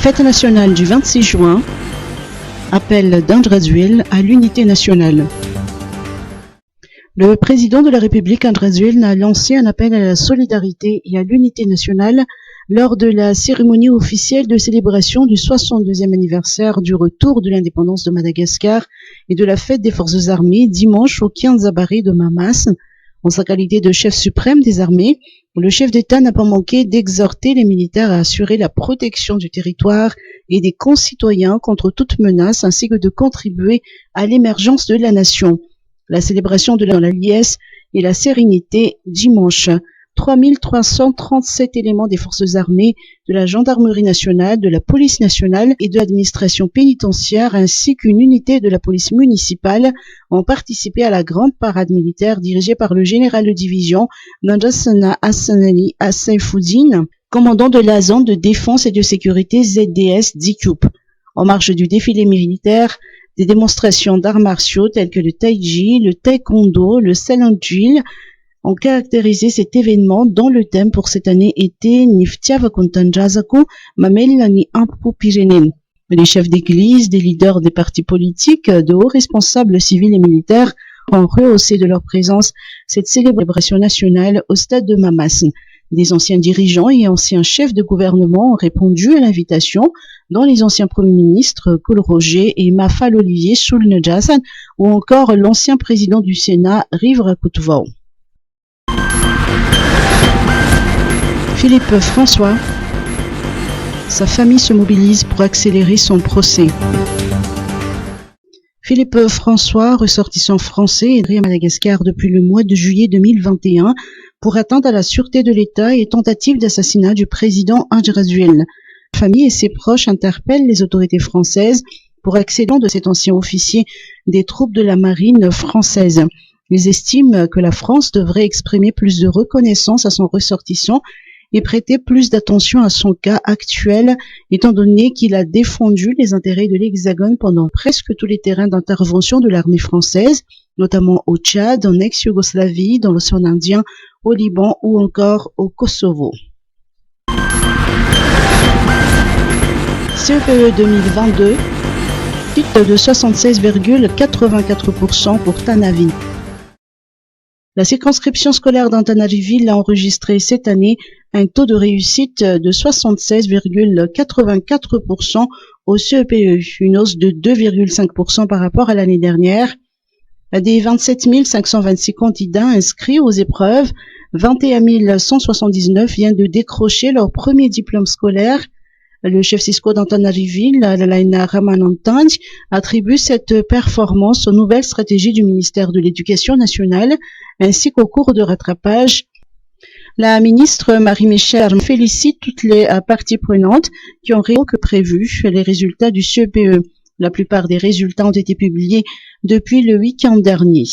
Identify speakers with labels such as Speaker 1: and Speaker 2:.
Speaker 1: Fête nationale du 26 juin, appel d'Andrezuil à l'unité nationale. Le président de la République, Andrezuil, a lancé un appel à la solidarité et à l'unité nationale lors de la cérémonie officielle de célébration du 62e anniversaire du retour de l'indépendance de Madagascar et de la fête des forces armées dimanche au Kianzabari de Mamas. En sa qualité de chef suprême des armées, le chef d'État n'a pas manqué d'exhorter les militaires à assurer la protection du territoire et des concitoyens contre toute menace ainsi que de contribuer à l'émergence de la nation. La célébration de la liesse et la sérénité dimanche. 3337 éléments des forces armées, de la gendarmerie nationale, de la police nationale et de l'administration pénitentiaire ainsi qu'une unité de la police municipale ont participé à la grande parade militaire dirigée par le général de division Nandrasana Hassanali Assaifoudine, commandant de la zone de défense et de sécurité ZDS d'Ikup. En marge du défilé militaire, des démonstrations d'arts martiaux tels que le taiji, le taekwondo, le salandjil ont caractérisé cet événement dont le thème pour cette année était Niftia Vakuntanjazaku Mamelani Ampu Pyrénées. Les chefs d'église, des leaders des partis politiques, de hauts responsables civils et militaires ont rehaussé de leur présence cette célébration nationale au stade de Mamas. Des anciens dirigeants et anciens chefs de gouvernement ont répondu à l'invitation, dont les anciens premiers ministres Koul Roger et Mafal Olivier Soulnedjassan ou encore l'ancien président du Sénat Rive Rakoutvao. Philippe François, sa famille se mobilise pour accélérer son procès. Philippe François, ressortissant français, est à Madagascar depuis le mois de juillet 2021 pour atteinte à la sûreté de l'État et tentative d'assassinat du président Andrezuil. La famille et ses proches interpellent les autorités françaises pour accéder de cet ancien officier des troupes de la marine française. Ils estiment que la France devrait exprimer plus de reconnaissance à son ressortissant et prêter plus d'attention à son cas actuel, étant donné qu'il a défendu les intérêts de l'Hexagone pendant presque tous les terrains d'intervention de l'armée française, notamment au Tchad, en ex-Yougoslavie, dans l'océan Indien, au Liban ou encore au Kosovo. CEPE 2022, titre de 76,84% pour Tanavi. La circonscription scolaire d'Antananarivo a enregistré cette année un taux de réussite de 76,84% au CEPE, une hausse de 2,5% par rapport à l'année dernière. Des 27 526 candidats inscrits aux épreuves, 21 179 viennent de décrocher leur premier diplôme scolaire. Le chef Cisco d'Antananarivo, Lalaina Ramanantang, attribue cette performance aux nouvelles stratégies du ministère de l'Éducation nationale ainsi qu'au cours de rattrapage. La ministre Marie-Michel félicite toutes les parties prenantes qui ont réalisé que prévu les résultats du CEPE. La plupart des résultats ont été publiés depuis le week-end dernier.